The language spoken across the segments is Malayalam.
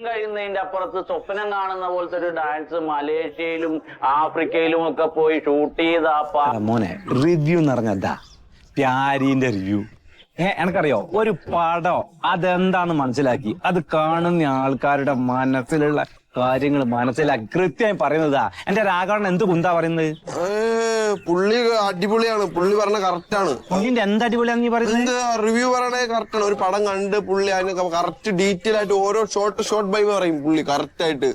കഴിയുന്നതിന്റെ അപ്പുറത്ത് സ്വപ്നം കാണുന്ന പോലത്തെ ഒരു ഡാൻസ് മലേഷ്യയിലും ആഫ്രിക്കയിലും ഒക്കെ പോയി ഷൂട്ട് ചെയ്ത മോനെ റിവ്യൂ എന്ന് പറഞ്ഞതാ പ്യാരിന്റെ റിവ്യൂ. എനക്കറിയോ ഒരു പടം അതെന്താന്ന് മനസ്സിലാക്കി അത് കാണുന്ന ആൾക്കാരുടെ മനസ്സിലുള്ള കാര്യങ്ങൾ മനസ്സിലാക്കി കൃത്യമായി പറയുന്നതാ. എന്റെ രാഘവൻ എന്ത് കുന്താ പറയുന്നത്? പുള്ളി അടിപൊളിയാണ്. പുള്ളി പറഞ്ഞ കറക്റ്റ് ആണ്. പുള്ളിന്റെ എന്ത് അടിപൊളിയാന്ന് നീ പറയുന്നത്? റിവ്യൂ പറയണേ കറക്റ്റ് ആണ്. ഒരു പടം കണ്ട് പുള്ളി അതിന് കറക്റ്റ് ഡീറ്റെയിൽ ആയിട്ട് ഓരോ ഷോട്ട് ബൈ പറയും പുള്ളി കറക്റ്റ് ആയിട്ട്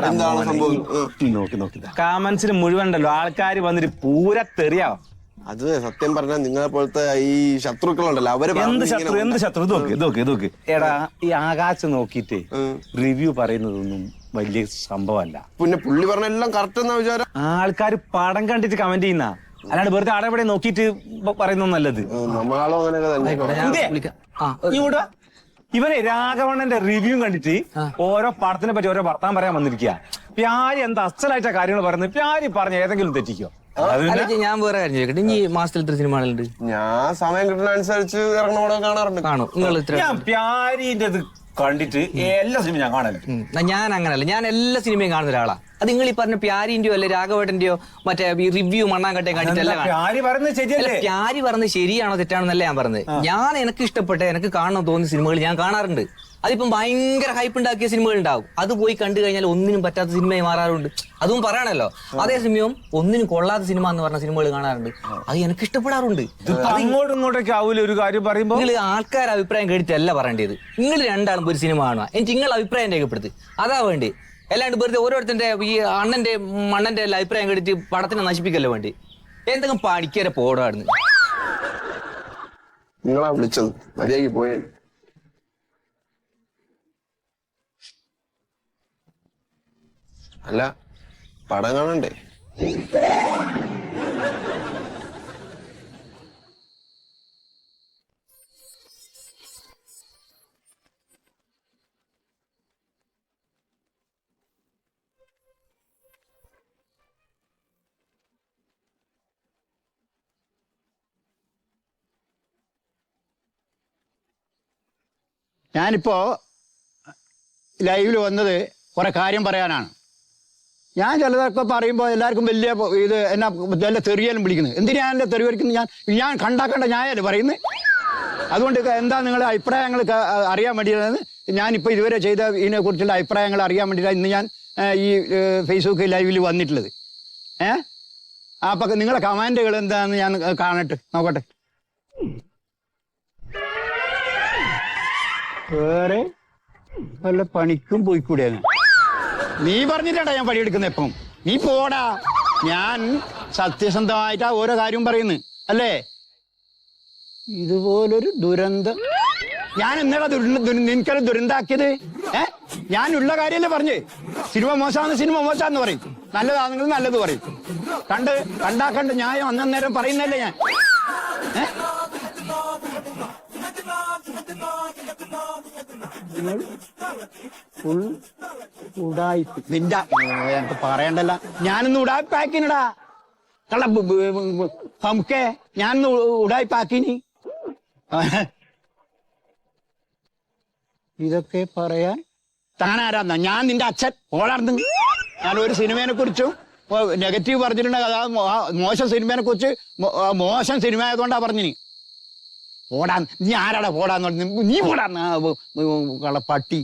എന്താണ് സംഭവം. നോക്കി കമന്റ്സിൽ മുഴുവൻ ഉണ്ടല്ലോ ആൾക്കാർ വന്നിട്ട് പൂര തെറിയാവും. അത് സത്യം പറഞ്ഞാൽ നിങ്ങളെ പോലത്തെ ഈ ശത്രുക്കളുണ്ടല്ലോ അവര് എന്ത് ശത്രു നോക്ക് എടാ ഈ ആകാശം നോക്കിട്ട് റിവ്യൂ പറയുന്നതൊന്നും വലിയ സംഭവമല്ല. പിന്നെ പുള്ളി പറഞ്ഞ എല്ലാം കറക്റ്റ് എന്നാ വിചാരം. ആൾക്കാർ പടം കണ്ടിട്ട് കമന്റ് ചെയ്യുന്ന അല്ലാണ്ട് വെറുതെ ആടെ ഇവിടെ നോക്കിട്ട് പറയുന്ന നല്ലത്. നമ്മളാളോ അങ്ങനെയൊക്കെ ഇവനെ രാഘവണ്ണന്റെ റിവ്യൂ കണ്ടിട്ട് ഓരോ പടത്തിനെ പറ്റി ഓരോ വർത്താൻ പറയാൻ വന്നിരിക്കുക. പ്യാരി എന്താ അസലായിട്ട കാര്യങ്ങൾ പറയുന്നത്? പ്യാരി പറഞ്ഞ ഏതെങ്കിലും തെറ്റിക്കോ? ഞാൻ വേറെ കാര്യം ചോദിക്കട്ടെ, ഈ മാസത്തിൽ എത്ര സിനിമകളുണ്ട്? ഞാൻ സമയം കിട്ടുന്ന അനുസരിച്ച് ഇറങ്ങണോടെ കാണാറുണ്ട്. കാണും നിങ്ങൾ? ഞാൻ പ്യാരിന്റെ കണ്ടിട്ട് എല്ലാ സിനിമയും ഞാൻ കാണല്ലോ. ഞാൻ അങ്ങനല്ല, ഞാൻ എല്ലാ സിനിമയും കാണുന്ന ഒരാളാ. അത് നിങ്ങൾ ഈ പറഞ്ഞ പ്യാരിന്റെയോ അല്ലെ രാഘവേട്ടന്റെയോ മറ്റേ റിവ്യൂ മണ്ണാങ്കട്ടയും കണ്ടിട്ടല്ല. പ്യാരി പറഞ്ഞത് ശരിയാണോ തെറ്റാണെന്നല്ല ഞാൻ പറഞ്ഞത്. ഞാൻ എനിക്ക് ഇഷ്ടപ്പെട്ട എനിക്ക് കാണണം തോന്നിയ സിനിമകൾ ഞാൻ കാണാറുണ്ട്. അതിപ്പം ഭയങ്കര ഹൈപ്പ് ഉണ്ടാക്കിയ സിനിമകൾ ഉണ്ടാവും, അത് പോയി കണ്ടു കഴിഞ്ഞാൽ ഒന്നിനും പറ്റാത്ത സിനിമയായി മാറാറുണ്ട്. അതും പറയണല്ലോ. അതേസമയം ഒന്നിനും കൊള്ളാത്ത സിനിമ എന്ന് പറഞ്ഞ സിനിമകൾ കാണാറുണ്ട്, അത് എനിക്ക് ഇഷ്ടപ്പെടാറുണ്ട്. അങ്ങോട്ടും ഇങ്ങോട്ടൊക്കെ ആവൂല ഒരു കാര്യം പറയുമ്പോൾ. നിങ്ങൾ ആൾക്കാരുടെ അഭിപ്രായം കേട്ടിട്ടല്ല പറയേണ്ടത്. നിങ്ങൾ രണ്ടാളും ഒരു സിനിമ കാണുക, എനിക്ക് നിങ്ങളുടെ അഭിപ്രായം രേഖപ്പെടുത്തി, അതാ വേണ്ടി. അല്ലാണ്ട് വെറുതെ ഓരോരുത്തരുടെ ഈ അണ്ണന്റെ മണ്ണന്റെ എല്ലാം അഭിപ്രായം കേട്ടിട്ട് പടത്തിനെ നശിപ്പിക്കല്ലോ വേണ്ടി. എന്തെങ്കിലും പഠിക്കാരെ പോടാടുന്നു. നിങ്ങളാ വിളിച്ചത്, മര്യാദയ്ക്ക് പോയേ. അല്ല പടം കാണണ്ടേ? ഞാനിപ്പോ ലൈവിൽ വന്നത് കുറെ കാര്യം പറയാനാണ്. ഞാൻ ചിലതൊക്കെ പറയുമ്പോൾ എല്ലാവർക്കും വലിയ ഇത് എന്നാ വല്ല തെറിയാലും വിളിക്കുന്നത്. എന്തിനാ എൻ്റെ തെറി വരിക്കുന്നത്? ഞാൻ കണ്ടാക്കേണ്ട ഞാനല്ലേ പറയുന്നത്. അതുകൊണ്ട് എന്താ നിങ്ങളുടെ അഭിപ്രായങ്ങൾ അറിയാൻ വേണ്ടിയിട്ടാണ് ഞാനിപ്പോൾ ഇതുവരെ ചെയ്ത ഇതിനെക്കുറിച്ചുള്ള അഭിപ്രായങ്ങൾ അറിയാൻ വേണ്ടിയിട്ടാണ് ഇന്ന് ഞാൻ ഈ ഫേസ്ബുക്ക് ലൈവിൽ വന്നിട്ടുള്ളത്. അപ്പം നിങ്ങളുടെ കമൻറ്റുകൾ എന്താണെന്ന് ഞാൻ നോക്കട്ടെ. വേറെ വല്ല പണിക്കും പോയിക്കൂടെയാണ്? നീ പറഞ്ഞിട്ടാ ഞാൻ പണിയെടുക്കുന്നത്. എപ്പം നീ പോടാ. ഞാൻ സത്യസന്ധമായിട്ടാ ഓരോ കാര്യം പറയുന്നു അല്ലേ? ഇതുപോലൊരു ദുരന്തം ഞാൻ എന്നാ നിനക്കൊരു ദുരന്താക്കിയത്? ഞാനുള്ള കാര്യമല്ലേ പറഞ്ഞ്. സിനിമ മോശമാന്ന് പറയും, നല്ലതാണെങ്കിൽ നല്ലത് പറയും. കണ്ടാക്കണ്ട് ന്യായം അന്നേരം പറയുന്നല്ലേ ഞാൻ. നിന്റെ എനിക്ക് പറയണ്ടല്ല. ഞാനൊന്ന് ഉടായ്പാക്കിനടാ കള്ള പമുക്കേ. ഞാനൊന്ന് ഉടായ്പാക്കിനി. ഇതൊക്കെ പറയാൻ താനാരാന്നാ? ഞാൻ നിന്റെ അച്ഛൻ ഓളാർന്ന്. ഞാൻ ഒരു സിനിമയെ കുറിച്ചും നെഗറ്റീവ് പറഞ്ഞിട്ടുണ്ടെങ്കിൽ അതായത് മോശം സിനിമയെ കുറിച്ച് മോശം സിനിമ ആയതുകൊണ്ടാ പറഞ്ഞിനി. പോടാ നീ ആരാടാ പോടാന്ന് പറഞ്ഞു. നീ പോടാ കള പട്ടി.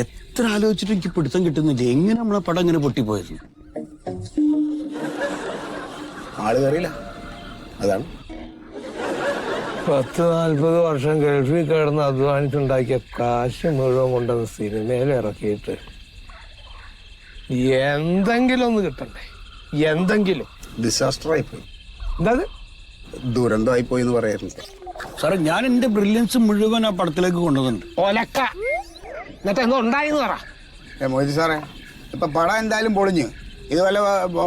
എത്ര ആലോചിച്ചിട്ട് എനിക്ക് പിടുത്തം കിട്ടുന്നില്ല. എങ്ങനെ നമ്മളെ പടം ഇങ്ങനെ പൊട്ടിപ്പോയത്? ആള് കയറിയില്ല, അതാണ്. 40-40 വർഷം ഗൾഫിൽ കിടന്ന് അധ്വാനിച്ചുണ്ടാക്കിയ കാശ് മുഴുവൻ കൊണ്ടുവന്ന് സിനിമയിൽ ഇറക്കിയിട്ട് എന്തെങ്കിലും ഒന്ന് കിട്ടണ്ടേ? എന്തെങ്കിലും ഡിസാസ്റ്റർ ആയിപ്പോയി. എന്താ ദുരന്തമായി പോയി എന്ന് പറയായിരുന്നു. സാറേ ഞാൻ എന്റെ ബ്രില്യൻസ് മുഴുവൻ ആ പടത്തിലേക്ക് കൊണ്ടുവന്നിട്ടുണ്ട്. ഒലക്ക എന്നിട്ട് എന്തോ ഉണ്ടായിന്ന് പറ. മോദി സാറേ, ഇപ്പൊ പടം എന്തായാലും പൊളിഞ്ഞ്. ഇത്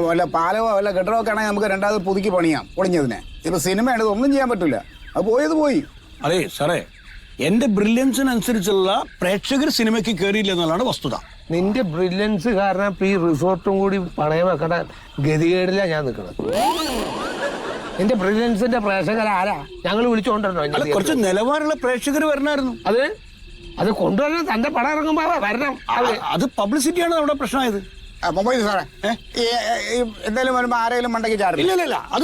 വല്ല പാലോ വല്ല കെട്ടിടമോ ഒക്കെ ആണെങ്കിൽ നമുക്ക് രണ്ടാമത് പുതുക്കി പണിയാം പൊളിഞ്ഞതിനെ. ഇപ്പൊ സിനിമയാണ്, ഇതൊന്നും ചെയ്യാൻ പറ്റില്ല. അത് പോയത് പോയി. അതെ സാറേ, എന്റെ ബ്രില്യൻസിനനുസരിച്ചുള്ള പ്രേക്ഷകർ സിനിമയ്ക്ക് കയറിയില്ല എന്നുള്ളതാണ് വസ്തുത. നിന്റെ ബ്രില്യൻസ് കാരണം ഇപ്പൊ ഈ റിസോർട്ടും കൂടി പണയം വെക്കണ ഗതികേടിലാണ് ഞാൻ നിൽക്കുന്നത്. നിന്റെ ബ്രില്യൻസിന്റെ പ്രേക്ഷകരാരാ? ഞങ്ങൾ വിളിച്ചോണ്ടോ? കുറച്ച് നിലവാരമുള്ള പ്രേക്ഷകർ വരണമായിരുന്നു. അത് കൊണ്ടുവരണം. തന്റെ പടം ഇറങ്ങുമ്പോ വരണം. അത് പബ്ലിസിറ്റിയാണ് നമ്മുടെ പ്രശ്നമായത്. മൊബൈൽ സാറേ, എന്തായാലും വരുമ്പോ ആരെങ്കിലും മണ്ടയ്ക്ക് ചാടില്ല. ഇല്ല അത്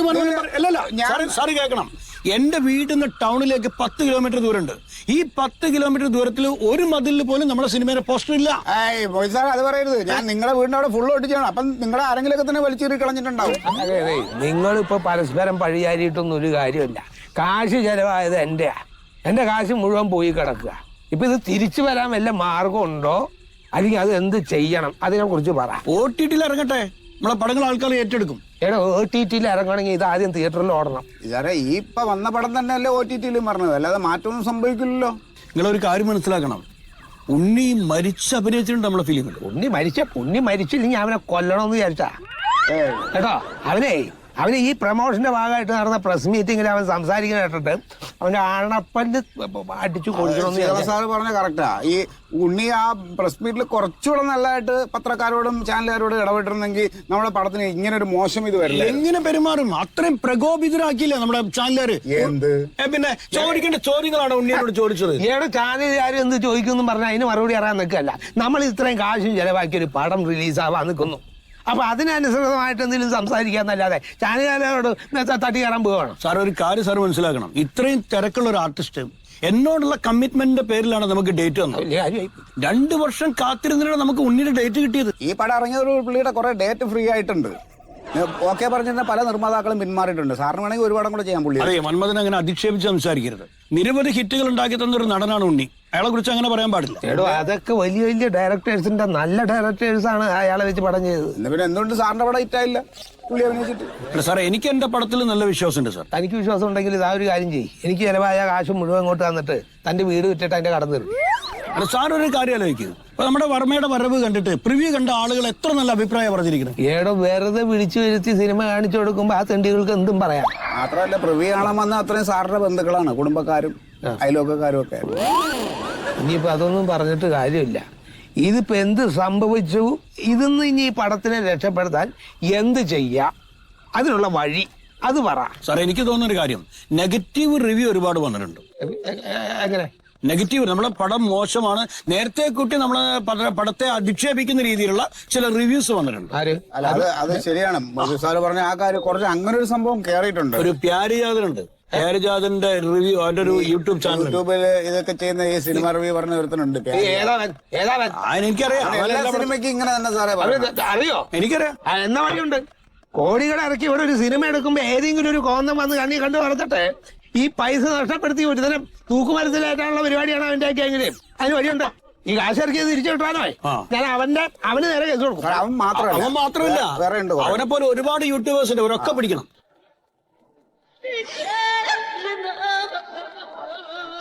സാറ് കേൾക്കണം. എന്റെ വീട്ടിൽ നിന്ന് ടൗണിലേക്ക് 10 കിലോമീറ്റർ ദൂരമുണ്ട്. ഈ 10 കിലോമീറ്റർ ദൂരത്തിൽ ഒരു മതിലിൽ പോലും നമ്മുടെ സിനിമയുടെ പോസ്റ്റർ ഇല്ല. മൊയ്ത് സാർ അത് പറയരുത്. ഞാൻ നിങ്ങളുടെ വീടിന്റെ അവിടെ ഫുള്ള് ഒട്ടിച്ചാണ്. അപ്പം നിങ്ങളെ ആരെങ്കിലൊക്കെ തന്നെ വലിച്ചേറി കളഞ്ഞിട്ടുണ്ടാവും. അതെ, നിങ്ങളിപ്പോ പരസ്പരം പഴിയാരിയിട്ടൊന്നും ഒരു കാര്യമില്ല. കാശ് ചെലവായത് എന്റെ കാശ് മുഴുവൻ പോയി കിടക്കുക. ഇപ്പൊ ഇത് തിരിച്ചു വരാൻ വല്ല മാർഗം ഉണ്ടോ? അല്ലെങ്കിൽ അത് എന്ത് ചെയ്യണം? അതിനെ കുറിച്ച് പറ. OTT ഇറങ്ങട്ടെ, നമ്മളെ പടങ്ങൾ ആൾക്കാർ ഏറ്റെടുക്കും. OTT ഇറങ്ങണമെങ്കിൽ ഇത് ആദ്യം തിയേറ്ററിൽ ഓടണം. സാറേ, ഈ ഇപ്പൊ വന്ന പടം തന്നെ അല്ലേ OTT പറഞ്ഞത്, അല്ലാതെ മാറ്റമൊന്നും സംഭവിക്കില്ലല്ലോ. നിങ്ങളൊരു കാര്യം മനസ്സിലാക്കണം. ഉണ്ണി മരിച്ച് അഭിനയിച്ചിട്ടുണ്ട് നമ്മളെ ഫിലിമിൽ. ഉണ്ണി മരിച്ചില്ലെങ്കിൽ അവനെ കൊല്ലണമെന്ന് വിചാരിച്ചാ കേട്ടോ. അവന് ഈ പ്രമോഷന്റെ ഭാഗമായിട്ട് നടന്ന പ്രസ് മീറ്റിംഗിൽ അവൻ സംസാരിക്കുന്ന കേട്ടിട്ട് അവന്റെ ആണപ്പല്ല് അടിച്ചു കൊടുക്കണമെന്ന് സാറ് പറഞ്ഞ കറക്റ്റാ. ഈ ഉണ്ണി ആ പ്രസ് മീറ്റിൽ കുറച്ചുകൂടെ നല്ലതായിട്ട് പത്രക്കാരോടും ചാനലുകാരോടും ഇടപെട്ടിരുന്നെങ്കിൽ നമ്മുടെ പടത്തിന് ഇങ്ങനെ ഒരു മോശം ഇത് വരില്ല. എങ്ങനെ പെരുമാറും? അത്രയും പ്രകോപിതരാക്കിയില്ല നമ്മുടെ ചാനലുകാര്. പിന്നെ ചോദിക്കേണ്ട ചോദ്യങ്ങളാണ് ഉണ്ണിയോട് ചോദിച്ചത്. ചാനലുകാർ എന്ത് ചോദിക്കുന്നു പറഞ്ഞാൽ അതിന് മറുപടി അറിയാൻ നിൽക്കല്ല. നമ്മൾ ഇത്രയും കാശും ചെലവാക്കി ഒരു പടം റിലീസാവാൻ നിൽക്കുന്നു. അപ്പൊ അതിനനുസൃതമായിട്ട് എന്തെങ്കിലും സംസാരിക്കാന്നല്ലാതെ ചാനലുകാരോട് തട്ടി കയറാൻ പോവുകയാണ്. സാർ ഒരു കാര്യം സാർ മനസ്സിലാക്കണം. ഇത്രയും തിരക്കുള്ള ഒരു ആർട്ടിസ്റ്റ് എന്നോടുള്ള കമ്മിറ്റ്മെന്റിന്റെ പേരിലാണ് നമുക്ക് ഡേറ്റ് വന്നത്. 2 വർഷം കാത്തിരുന്നിട്ടാണ് നമുക്ക് ഉണ്ണിയുടെ ഡേറ്റ് കിട്ടിയത്. ഈ പടം ഇറങ്ങിയ ഒരു പുള്ളിയുടെ കുറെ ഡേറ്റ് ഫ്രീ ആയിട്ടുണ്ട്. ഓക്കെ പറഞ്ഞിരുന്ന പല നിർമ്മാതാക്കളും പിന്മാറിയിട്ടുണ്ട്. സാറിന് വേണമെങ്കിൽ ഒരു പടം കൂടെ ചെയ്യാൻ പുള്ളി. അതെ, മന്മഥൻ അങ്ങനെ അധിക്ഷേപിച്ച് സംസാരിക്കരുത്. നിരവധി ഹിറ്റുകൾ ഉണ്ടാക്കി തന്നൊരു നടനാണ് ഉണ്ണി. അയാളെ കുറിച്ച് അങ്ങനെ പറയാൻ പാടില്ല. അതൊക്കെ വലിയ വലിയ ഡയറക്ടേഴ്സിന്റെ നല്ല ഡയറക്ടേഴ്സാണ് അയാളെ വെച്ച് പടം ചെയ്തത്. പിന്നെ എന്തുകൊണ്ട് സാറിന്റെ പടം ഹിറ്റായില്ല പുള്ളി അഭിനയിച്ചിട്ട്? സാറേ, എനിക്ക് എന്റെ പടത്തിൽ നല്ല വിശ്വാസമുണ്ട് സാർ. തനിക്ക് വിശ്വാസം ഉണ്ടെങ്കിൽ ഇതാ ഒരു കാര്യം ചെയ്യും. എനിക്ക് ചിലവായ കാശ് മുഴുവൻ ഇങ്ങോട്ട് തന്നിട്ട് തന്റെ വീട് വിറ്റിട്ട് അതിന്റെ കടന്നു തരും. അല്ല, സാർ ഒരു കാര്യം ആലോചിക്കും. ഇപ്പൊ നമ്മുടെ വർമ്മയുടെ വരവ് കണ്ടിട്ട് പ്രിവ്യൂ കണ്ട ആളുകൾ എത്ര നല്ല അഭിപ്രായം പറഞ്ഞിരിക്കുന്നത്. വെറുതെ വിളിച്ചു വരുത്തി സിനിമ കാണിച്ചു കൊടുക്കുമ്പോ ആ തെണ്ടികൾക്ക് എന്തും പറയാം. മാത്രമല്ല, പ്രിവ്യൂ കാണാൻ വന്ന അത്രയും സാറിന്റെ ബന്ധുക്കളാണ്, കുടുംബക്കാരും അയൽവക്കക്കാരും ഒക്കെ. ഇനിയിപ്പോ അതൊന്നും പറഞ്ഞിട്ട് കാര്യമില്ല. ഇതിപ്പോ എന്ത് സംഭവിച്ചു, ഇതൊന്നും ഇനി ഈ പടത്തിനെ രക്ഷപ്പെടുത്താൻ എന്ത് ചെയ്യാം, അതിനുള്ള വഴി അത് പറ. സാറേ, എനിക്ക് തോന്നുന്നൊരു കാര്യം, നെഗറ്റീവ് റിവ്യൂ ഒരുപാട് വന്നിട്ടുണ്ട്. എങ്ങനെ നെഗറ്റീവ്? നമ്മളെ പടം മോശമാണ്, നേരത്തെ കൂട്ടി നമ്മളെ പടത്തെ അധിക്ഷേപിക്കുന്ന രീതിയിലുള്ള ചില റിവ്യൂസ് വന്നിട്ടുണ്ട്. അത് ശരിയാണ്. സാറ് പറഞ്ഞ ആ കാര്യം കുറച്ച് അങ്ങനെ ഒരു സംഭവം കയറിയിട്ടുണ്ട്. ഒരു പ്യാരിജാതനുണ്ട്, പ്യാരിജാതന്റെ റിവ്യൂ, അവന്റെ ഒരു യൂട്യൂബ് ചാനൽ. യൂട്യൂബിൽ ഇതൊക്കെ ചെയ്യുന്ന ഈ സിനിമ റിവ്യൂ പറഞ്ഞ ഒരുത്തനുണ്ട്. എനിക്കറിയാം. സിനിമയ്ക്ക് ഇങ്ങനെ തന്നെ സാറേ അറിയോ? എനിക്കറിയാം. എന്നാ വഴിയുണ്ട്. കോടികളെ ഇറക്കി ഇവിടെ ഒരു സിനിമ എടുക്കുമ്പോ ഏതെങ്കിലും ഒരു കോന്തം വന്ന് കണ്ണി കണ്ടു വളർത്തട്ടെ. ഈ പൈസ നഷ്ടപ്പെടുത്തി ഒരു തരം തൂക്കുമരത്തിലേറ്റാനുള്ള പരിപാടിയാണ് അവന്റെ ഒക്കെ. എങ്കിലും അതിന് വഴിയുണ്ട്. ഈ കാശ് ഇറക്കിയത് തിരിച്ചു കിട്ടാനോ ഞാൻ അവന് നേരെ കേസ് കൊടുക്കും. അവൻ മാത്രമല്ല, അവനെ പോലെ ഒരുപാട് യൂട്യൂബേഴ്സ് ഉണ്ട്, അവരൊക്കെ പിടിക്കണം.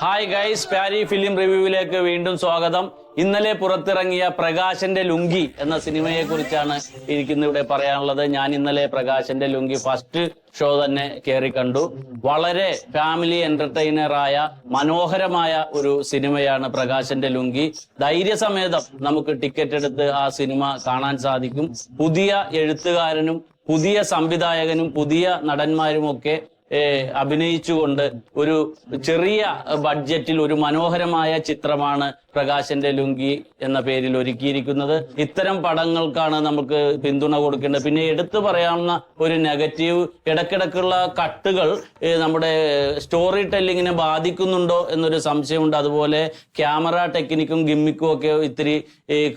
ഹായ് ഗൈസ്, പ്യാരി ഫിലിം റിവ്യൂവിലേക്ക് വീണ്ടും സ്വാഗതം. ഇന്നലെ പുറത്തിറങ്ങിയ പ്രകാശന്റെ ലുങ്കി എന്ന സിനിമയെ കുറിച്ചാണ് എനിക്കിന്നിവിടെ പറയാനുള്ളത്. ഞാൻ ഇന്നലെ പ്രകാശന്റെ ലുങ്കി ഫസ്റ്റ് ഷോ തന്നെ കയറി കണ്ടു. വളരെ ഫാമിലി എന്റർടൈനറായ മനോഹരമായ ഒരു സിനിമയാണ് പ്രകാശന്റെ ലുങ്കി. ധൈര്യസമേതം നമുക്ക് ടിക്കറ്റ് എടുത്ത് ആ സിനിമ കാണാൻ സാധിക്കും. പുതിയ എഴുത്തുകാരനും പുതിയ സംവിധായകനും പുതിയ നടന്മാരുമൊക്കെ അഭിനയിച്ചുകൊണ്ട് ഒരു ചെറിയ ബഡ്ജറ്റിൽ ഒരു മനോഹരമായ ചിത്രമാണ് പ്രകാശന്റെ ലുങ്കി എന്ന പേരിൽ ഒരുക്കിയിരിക്കുന്നത്. ഇത്തരം പടങ്ങൾക്കാണ് നമുക്ക് പിന്തുണ കൊടുക്കേണ്ടത്. പിന്നെ എടുത്തു പറയാവുന്ന ഒരു നെഗറ്റീവ്, ഇടക്കിടക്കുള്ള കട്ടുകൾ നമ്മുടെ സ്റ്റോറി ടെല്ലിങ്ങിനെ ബാധിക്കുന്നുണ്ടോ എന്നൊരു സംശയമുണ്ട്. അതുപോലെ ക്യാമറ ടെക്നിക്കും ഗിമ്മിക്കും ഒക്കെ ഇത്തിരി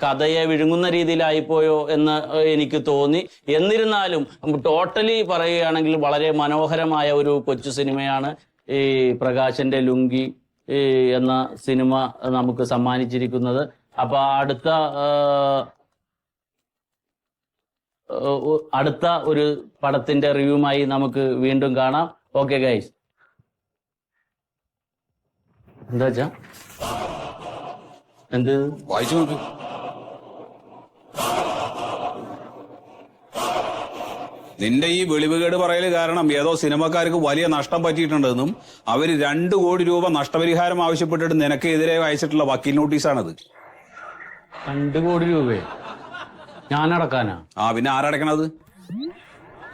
കഥയെ വിഴുങ്ങുന്ന രീതിയിലായിപ്പോയോ എന്ന് എനിക്ക് തോന്നി. എന്നിരുന്നാലും ടോട്ടലി പറയുകയാണെങ്കിൽ വളരെ മനോഹരമായ ഒരു കൊച്ചു സിനിമയാണ് ഈ പ്രകാശന്റെ ലുങ്കി എന്ന സിനിമ നമുക്ക് സമ്മാനിച്ചിരിക്കുന്നത്. അപ്പൊ അടുത്ത ഒരു പടത്തിന്റെ റിവ്യൂമായി നമുക്ക് വീണ്ടും കാണാം. Okay guys. എന്താ വെച്ചാ എന്ത് വായിച്ചു നോക്ക്. നിന്റെ ഈ വെളിവുകേട് പറയല് കാരണം ഏതോ സിനിമക്കാർക്ക് വലിയ നഷ്ടം പറ്റിയിട്ടുണ്ടെന്നും അവര് 2 കോടി രൂപ നഷ്ടപരിഹാരം ആവശ്യപ്പെട്ടിട്ട് നിനക്കെതിരെ അയച്ചിട്ടുള്ള വക്കീൽ നോട്ടീസാണത്. 2 കോടി രൂപയെ ഞാനടക്കാനാ? പിന്നെ ആരടക്കണത്?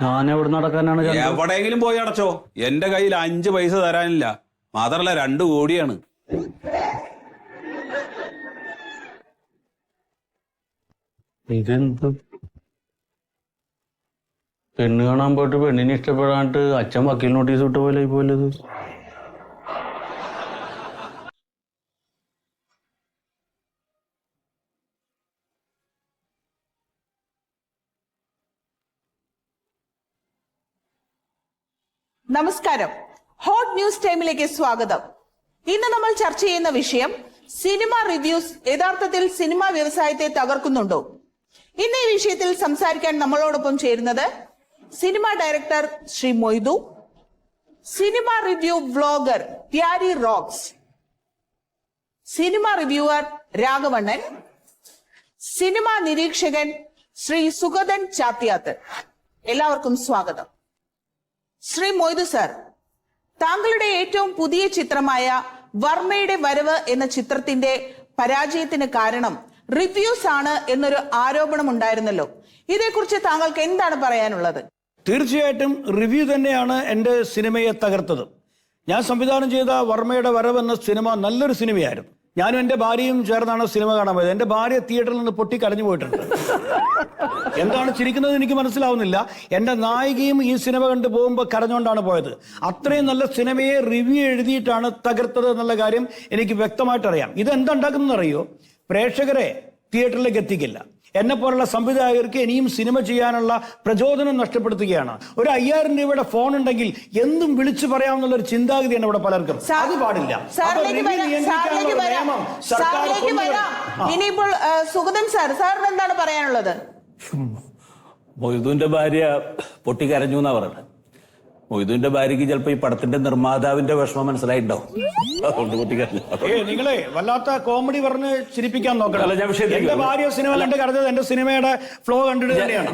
ഞാൻ എവിടെ നടക്കാനാണ്? എവിടെയെങ്കിലും പോയി അടച്ചോ. എന്റെ കയ്യിൽ 5 പൈസ തരാനില്ല. മാത്രല്ല 2 കോടിയാണ്. ഇതെന്ത് പെണ്ണ് കാണാൻ പോയിട്ട് പെണ്ണിനെ ഇഷ്ടപ്പെടാണ്ട് അച്ഛൻ വക്കീൽ നോട്ടീസ് വിട്ട പോലെ പോലത്. നമസ്കാരം, ഹോട്ട് ന്യൂസ് ടൈമിലേക്ക് സ്വാഗതം. ഇന്ന് നമ്മൾ ചർച്ച ചെയ്യുന്ന വിഷയം സിനിമ റിവ്യൂസ് യഥാർത്ഥത്തിൽ സിനിമാ വ്യവസായത്തെ തകർക്കുന്നുണ്ടോ? ഇന്ന് ഈ വിഷയത്തിൽ സംസാരിക്കാൻ നമ്മളോടൊപ്പം ചേരുന്നത് cinema director Shri Moidu, cinema review vlogger Pyari rocks, cinema reviewer Raghavannan, cinema നിരീക്ഷകൻ ശ്രീ സുഗതൻ ചാത്യാത്ത്. എല്ലാവർക്കും സ്വാഗതം. ശ്രീ മൊയ്തു സർ, താങ്കളുടെ ഏറ്റവും പുതിയ ചിത്രമായ വർമ്മയുടെ വരവ് എന്ന ചിത്രത്തിന്റെ പരാജയത്തിന് കാരണം റിവ്യൂസ് ആണ് എന്നൊരു ആരോപണം ഉണ്ടായിരുന്നല്ലോ. ഇതേക്കുറിച്ച് താങ്കൾക്ക് എന്താണ് പറയാനുള്ളത്? തീർച്ചയായിട്ടും റിവ്യൂ തന്നെയാണ് എൻ്റെ സിനിമയെ തകർത്തത്. ഞാൻ സംവിധാനം ചെയ്ത വർമ്മയുടെ വരവ് എന്ന സിനിമ നല്ലൊരു സിനിമയായിരുന്നു. ഞാനും എൻ്റെ ഭാര്യയും ചേർന്നാണ് സിനിമ കാണാൻ പോയത്. എൻ്റെ ഭാര്യ തിയേറ്ററിൽ നിന്ന് പൊട്ടി കരഞ്ഞു പോയിട്ടുണ്ട്. എന്താണ് ചിരിക്കുന്നത് എനിക്ക് മനസ്സിലാവുന്നില്ല. എൻ്റെ നായികയും ഈ സിനിമ കണ്ടു പോകുമ്പോൾ കരഞ്ഞുകൊണ്ടാണ് പോയത്. അത്രയും നല്ല സിനിമയെ റിവ്യൂ എഴുതിയിട്ടാണ് തകർത്തത് എന്നുള്ള കാര്യം എനിക്ക് വ്യക്തമായിട്ടറിയാം. ഇതെന്തുണ്ടാക്കുന്നതെന്ന് അറിയോ? പ്രേക്ഷകരെ തിയേറ്ററിലേക്ക് എത്തിക്കില്ല. എന്നെ പോലുള്ള സംവിധായകർക്ക് ഇനിയും സിനിമ ചെയ്യാനുള്ള പ്രചോദനം നഷ്ടപ്പെടുത്തുകയാണ്. ഒരു 5000 രൂപയുടെ ഫോൺ ഉണ്ടെങ്കിൽ എന്തും വിളിച്ചു പറയാമെന്നുള്ള ഒരു ചിന്താഗതിയാണ് ഇവിടെ പലർക്കും. അത് പാടില്ല. ഇനിയിപ്പോൾ സുഗതൻ സാർ, സാറിന് എന്താണ് പറയാനുള്ളത്? മൊയ്തുവിന്റെ ഭാര്യ പൊട്ടിക്കരഞ്ഞു എന്നാ പറയുന്നത്. മൊയ്തുവിന്റെ ഭാര്യക്ക് ചിലപ്പോ ഈ പടത്തിന്റെ നിർമ്മാതാവിന്റെ വിഷമം മനസ്സിലായിട്ടുണ്ടാവും, അതുകൊണ്ട് പൊട്ടിക്കരഞ്ഞു. നിങ്ങളെ വല്ലാത്ത കോമഡി പറഞ്ഞ് ചിരിപ്പിക്കാൻ നോക്കണം. എന്റെ ഭാര്യ സിനിമ കണ്ട് കരഞ്ഞത് എന്റെ സിനിമയുടെ ഫ്ലോ കണ്ടിട്ട് തന്നെയാണ്.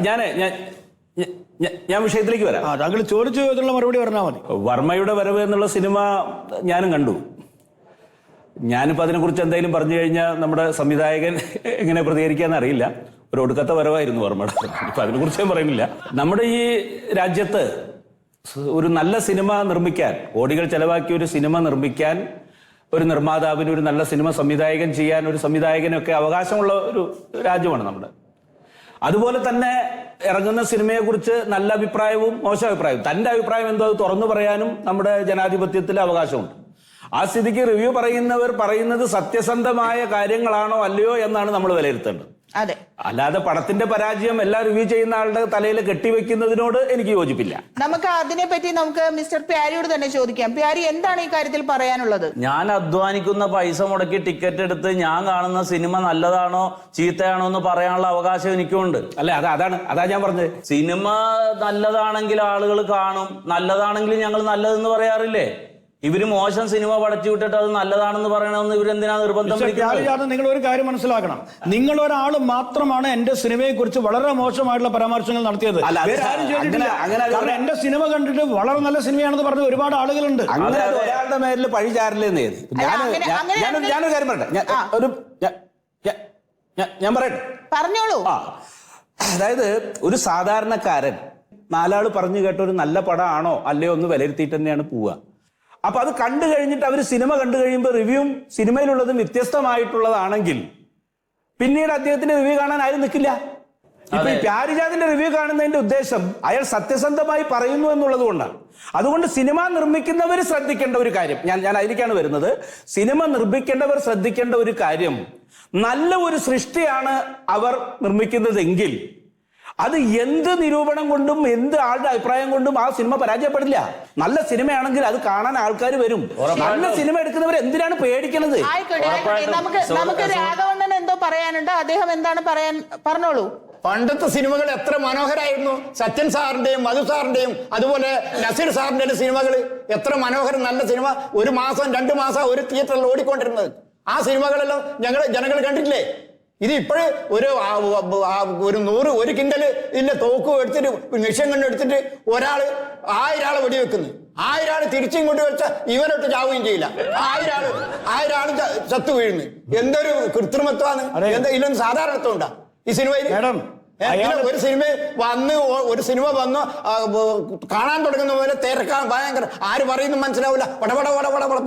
ഞാൻ വിഷയത്തിലേക്ക് വരാം. താങ്കൾ ചോദിച്ചു ചോദിച്ചുള്ള മറുപടി പറഞ്ഞാൽ മതി. വർമ്മയുടെ വരവ് എന്നുള്ള സിനിമ ഞാനും കണ്ടു. ഞാനിപ്പോ അതിനെക്കുറിച്ച് എന്തെങ്കിലും പറഞ്ഞു കഴിഞ്ഞാൽ നമ്മുടെ സംവിധായകൻ എങ്ങനെ പ്രതികരിക്കാന്ന് അറിയില്ല. ഒരു ഒടുക്കത്തെ വരവായിരുന്നു വർമ്മയുടെ. ഇപ്പൊ അതിനെക്കുറിച്ച് ഞാൻ പറയുന്നില്ല. നമ്മുടെ ഈ രാജ്യത്ത് ഒരു നല്ല സിനിമ നിർമ്മിക്കാൻ, കോടികൾ ചെലവാക്കി ഒരു സിനിമ നിർമ്മിക്കാൻ ഒരു നിർമ്മാതാവിന്, ഒരു നല്ല സിനിമ സംവിധായകൻ ചെയ്യാൻ ഒരു സംവിധായകനൊക്കെ അവകാശമുള്ള ഒരു രാജ്യമാണ് നമ്മുടെ. അതുപോലെ തന്നെ ഇറങ്ങുന്ന സിനിമയെ കുറിച്ച് നല്ല അഭിപ്രായവും മോശം അഭിപ്രായവും, തന്റെ അഭിപ്രായം എന്തോ അത് തുറന്നു പറയാനും നമ്മുടെ ജനാധിപത്യത്തിൽ അവകാശമുണ്ട്. ആ സ്ഥിതിക്ക് റിവ്യൂ പറയുന്നവർ പറയുന്നത് സത്യസന്ധമായ കാര്യങ്ങളാണോ അല്ലയോ എന്നാണ് നമ്മൾ വിലയിരുത്തേണ്ടത്. അതെ, അല്ലാതെ പടത്തിന്റെ പരാജയം എല്ലാം റിവ്യൂ ചെയ്യുന്ന ആളുടെ തലയിൽ കെട്ടിവെക്കുന്നതിനോട് എനിക്ക് യോജിപ്പില്ല. നമുക്ക് അതിനെപ്പറ്റി മിസ്റ്റർ പ്യാരിയോട് തന്നെ ചോദിക്കാം. പ്യാരി, എന്താണ് ഈ കാര്യത്തിൽ പറയാനുള്ളത്? ഞാൻ അധ്വാനിക്കുന്ന പൈസ മുടക്കി ടിക്കറ്റ് എടുത്ത് ഞാൻ കാണുന്ന സിനിമ നല്ലതാണോ ചീത്തയാണോ എന്ന് പറയാനുള്ള അവകാശം എനിക്കുണ്ട്. അല്ലെ, അതാ ഞാൻ പറഞ്ഞത്. സിനിമ നല്ലതാണെങ്കിൽ ആളുകൾ കാണും, നല്ലതാണെങ്കിൽ ഞങ്ങൾ നല്ലതെന്ന് പറയാറില്ലേ? ഇവര് മോശം സിനിമ പടച്ചു വിട്ടിട്ട് അത് നല്ലതാണെന്ന് പറയണമെന്ന് ഇവരെന്തിനാ നിർബന്ധം? നിങ്ങൾ ഒരു കാര്യം മനസ്സിലാക്കണം. നിങ്ങൾ ഒരാൾ മാത്രമാണ് എന്റെ സിനിമയെ കുറിച്ച് വളരെ മോശമായിട്ടുള്ള പരാമർശങ്ങൾ നടത്തിയത്. എന്റെ സിനിമ കണ്ടിട്ട് വളരെ നല്ല സിനിമയാണെന്ന് പറഞ്ഞ ഒരുപാട് ആളുകളുണ്ട്. അങ്ങനെ ഒരാളുടെ മേലിൽ പഴി ചാരില്ലെന്ന് ഞാനൊരു കാര്യം പറയട്ടെ. ഞാൻ പറയട്ടെ, പറഞ്ഞോളൂ. അതായത് ഒരു സാധാരണക്കാരൻ 4 ആള് പറഞ്ഞു കേട്ട ഒരു നല്ല പടമാണോ അല്ലയോ ഒന്ന് വിലയിരുത്തിയിട്ട് തന്നെയാണ് പോവുക. അപ്പൊ അത് കണ്ടു കഴിഞ്ഞിട്ട് അവർ സിനിമ കണ്ടു കഴിയുമ്പോൾ റിവ്യൂവും സിനിമയിലുള്ളതും വ്യത്യസ്തമായിട്ടുള്ളതാണെങ്കിൽ പിന്നീട് അദ്ദേഹത്തിന്റെ റിവ്യൂ കാണാൻ ആരും നിൽക്കില്ല. ഇപ്പൊ ഈ പ്യാരിജാതിന്റെ റിവ്യൂ കാണുന്നതിന്റെ ഉദ്ദേശം അയാൾ സത്യസന്ധമായി പറയുന്നു എന്നുള്ളത് കൊണ്ടാണ്. അതുകൊണ്ട് സിനിമ നിർമ്മിക്കുന്നവർ ശ്രദ്ധിക്കേണ്ട ഒരു കാര്യം, ഞാൻ അതിലേക്കാണ് വരുന്നത്. സിനിമ നിർമ്മിക്കേണ്ടവർ ശ്രദ്ധിക്കേണ്ട ഒരു കാര്യം, നല്ല ഒരു സൃഷ്ടിയാണ് അവർ നിർമ്മിക്കുന്നതെങ്കിൽ അത് എന്ത് നിരൂപണം കൊണ്ടും എന്ത് ആളുടെ അഭിപ്രായം കൊണ്ടും ആ സിനിമ പരാജയപ്പെടില്ല. നല്ല സിനിമയാണെങ്കിൽ അത് കാണാൻ ആൾക്കാർ വരും. നല്ല സിനിമ എടുക്കുന്നവർ എന്തിനാണ് പേടിക്കണത്? നമുക്ക് രാഘവണ്ണൻ എന്തോ പറയാനുണ്ട്. അദ്ദേഹം എന്താണ് പറഞ്ഞോളൂ. പണ്ടത്തെ സിനിമകൾ എത്ര മനോഹരായിരുന്നു. സത്യൻ സാറിന്റെയും മധു സാറിന്റെയും അതുപോലെ നസീർ സാറിന്റെയും സിനിമകൾ എത്ര മനോഹരം. നല്ല സിനിമ 1 മാസം 2 മാസം ഒരു തിയേറ്ററിൽ ഓടിക്കൊണ്ടിരുന്നത്. ആ സിനിമകളെല്ലാം ജനങ്ങൾ കണ്ടിട്ടില്ലേ? ഇത് ഇപ്പോഴും ഒരു 100 കിൻഡല് ഇല്ല തോക്ക് എടുത്തിട്ട് നിശ്ചയം കണ്ട് എടുത്തിട്ട് 1000 ആളെ വെടിവെക്കുന്നു. 1000 ആള് തിരിച്ചിങ്ങോട്ട് വെച്ചാൽ ഇവനൊട്ട് ചാവുകയും ചെയ്യില്ല. 1000 ആള് ചത്തു വീഴുന്നു. എന്തൊരു കൃത്രിമത്വമാണ്. ഇതിലൊന്നും സാധാരണത്വം ഉണ്ടാ ഈ സിനിമയിൽ? ഒരു സിനിമ വന്നു കാണാൻ തുടങ്ങുന്ന പോലെ തിരക്കാൻ ഭയങ്കര, ആര് പറയുന്നു മനസ്സിലാവില്ല, പടപട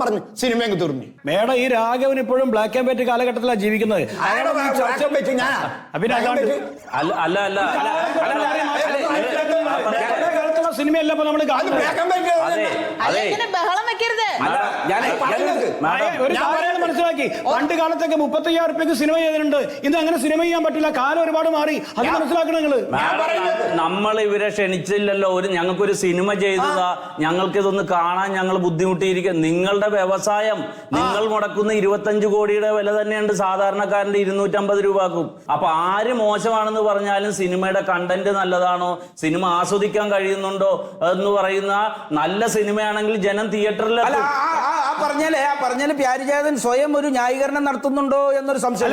പറഞ്ഞു സിനിമ തീർന്നു. മേഡം, ഈ രാഘവൻ ഇപ്പോഴും ബ്ലാക്ക് ആൻഡ് വൈറ്റ് കാലഘട്ടത്തിലാണ് ജീവിക്കുന്നത്. സിനിമയല്ല നമ്മൾ ബഹളം വെക്കരുത്. ഒരു കാര്യം മനസ്സിലാക്കി, പണ്ട് കാലത്തൊക്കെ 35,000 രൂപയ്ക്ക് സിനിമ ചെയ്തിട്ടുണ്ട്. ഇന്ന് അങ്ങനെ സിനിമ ചെയ്യാൻ പറ്റില്ല. കാലം ഒരുപാട് മാറി. അത് മനസ്സിലാക്കണം നിങ്ങള്. നമ്മൾ ഇവരെ ക്ഷണിച്ചില്ലല്ലോ. ഞങ്ങൾക്കൊരു സിനിമ ചെയ്തതാ, ഞങ്ങൾക്ക് ഇതൊന്ന് കാണാൻ ഞങ്ങൾ ബുദ്ധിമുട്ടിയിരിക്കുക. നിങ്ങളുടെ വ്യവസായം, നിങ്ങൾ മുടക്കുന്ന 25 കോടിയുടെ വില തന്നെയുണ്ട് സാധാരണക്കാരന്റെ 250 രൂപക്കും. അപ്പൊ ആര് മോശമാണെന്ന് പറഞ്ഞാലും സിനിമയുടെ കണ്ടന്റ് നല്ലതാണോ, സിനിമ ആസ്വദിക്കാൻ കഴിയുന്നുണ്ടോ എന്ന് പറയുന്ന നല്ല സിനിമയാണെങ്കിൽ ജനം തിയേറ്ററിൽ പറഞ്ഞാല് പ്യാരിജാതൻ സ്വയം ഒരു ന്യായീകരണം നടത്തുന്നുണ്ടോ എന്നൊരു സംശയം.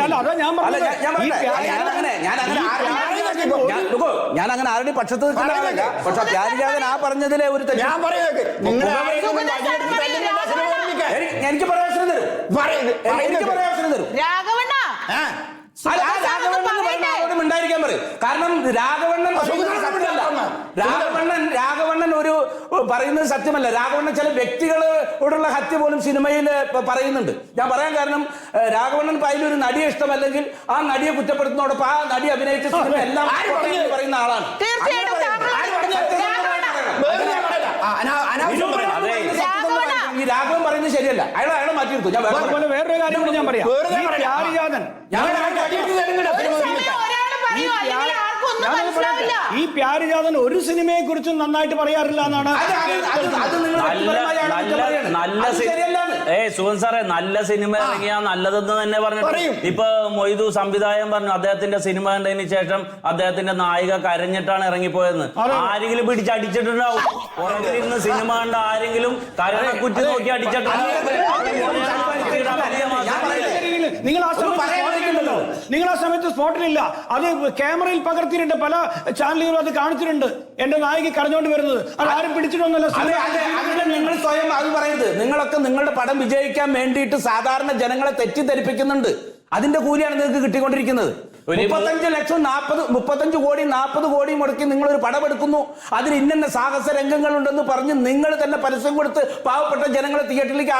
ഞാൻ അങ്ങനെ ആരുടെ പക്ഷത്ത് നിൽക്കുന്നതല്ല. പക്ഷെ പ്യാരിജാതൻ ആ പറഞ്ഞതിലെ ഒരു എനിക്ക് പറയാൻ തരും. ഉണ്ടായിരിക്കാൻ പറയും. കാരണം രാഘവണ്ണൻ ഒരു പറയുന്നത് സത്യമല്ല. രാഘവണ്ണൻ ചില വ്യക്തികളോടുള്ള ഹത്യ പോലും സിനിമയിൽ പറയുന്നുണ്ട്. ഞാൻ പറയാൻ കാരണം, രാഘവണ്ണൻ അതിലൊരു നടിയെ ഇഷ്ടമല്ലെങ്കിൽ ആ നടിയെ കുറ്റപ്പെടുത്തുന്നതോടൊപ്പം ആ നടി അഭിനയിച്ച സിനിമ എല്ലാം പറയുന്ന ആളാണ്. ഈ രാഘവൻ പറയുന്നത് ശരിയല്ല. അയാളെ മാറ്റി നിർത്തും. ഞാൻ വേറൊരു കാര്യം കൂടി ഞാൻ പറയാം. ഈ പ്യാരിജാതൻ ഒരു സിനിമയെ കുറിച്ചും നന്നായിട്ട് പറയാറില്ല എന്നാണ്. സുഖൻ സാറേ, നല്ല സിനിമ ഇറങ്ങിയാ നല്ലതെന്ന് തന്നെ പറഞ്ഞിട്ട് ഇപ്പൊ മൊയ്തു സംവിധായകൻ പറഞ്ഞു അദ്ദേഹത്തിന്റെ സിനിമ കണ്ടതിന് ശേഷം അദ്ദേഹത്തിന്റെ നായിക കരഞ്ഞിട്ടാണ് ഇറങ്ങിപ്പോയെന്ന്. ആരെങ്കിലും പിടിച്ചടിച്ചിട്ടുണ്ടാവും. പുറത്തിരുന്ന് സിനിമ കണ്ട ആരെങ്കിലും കരണക്കുറ്റി നോക്കി അടിച്ചിട്ടുണ്ടാവും. നിങ്ങൾ ആ സമയത്ത് സ്പോട്ടിലില്ല. അത് ക്യാമറയിൽ പകർത്തിയിട്ടുണ്ട്. പല ചാനലുകളും അത് കാണിച്ചിട്ടുണ്ട്. എന്റെ നായിക കരഞ്ഞോണ്ട് വരുന്നത്. അത് ആരും പിടിച്ചിട്ടൊന്നുമല്ല. നിങ്ങൾ സ്വയം അത് പറയരുത്. നിങ്ങളൊക്കെ നിങ്ങളുടെ പടം വിജയിക്കാൻ വേണ്ടിയിട്ട് സാധാരണ ജനങ്ങളെ തെറ്റിദ്ധരിപ്പിക്കുന്നുണ്ട്. അതിന്റെ കൂലിയാണ് നിങ്ങൾക്ക് കിട്ടിക്കൊണ്ടിരിക്കുന്നത്. 35 ലക്ഷം 35 കോടി 40 കോടി മുടക്കി നിങ്ങൾ ഒരു പടം എടുക്കുന്നു. അതിൽ ഇന്ന സാഹസ രംഗങ്ങളുണ്ടെന്ന് പറഞ്ഞ് നിങ്ങൾ തന്നെ പരസ്യം കൊടുത്ത് പാവപ്പെട്ട ജനങ്ങളെ തിയേറ്ററിലേക്ക്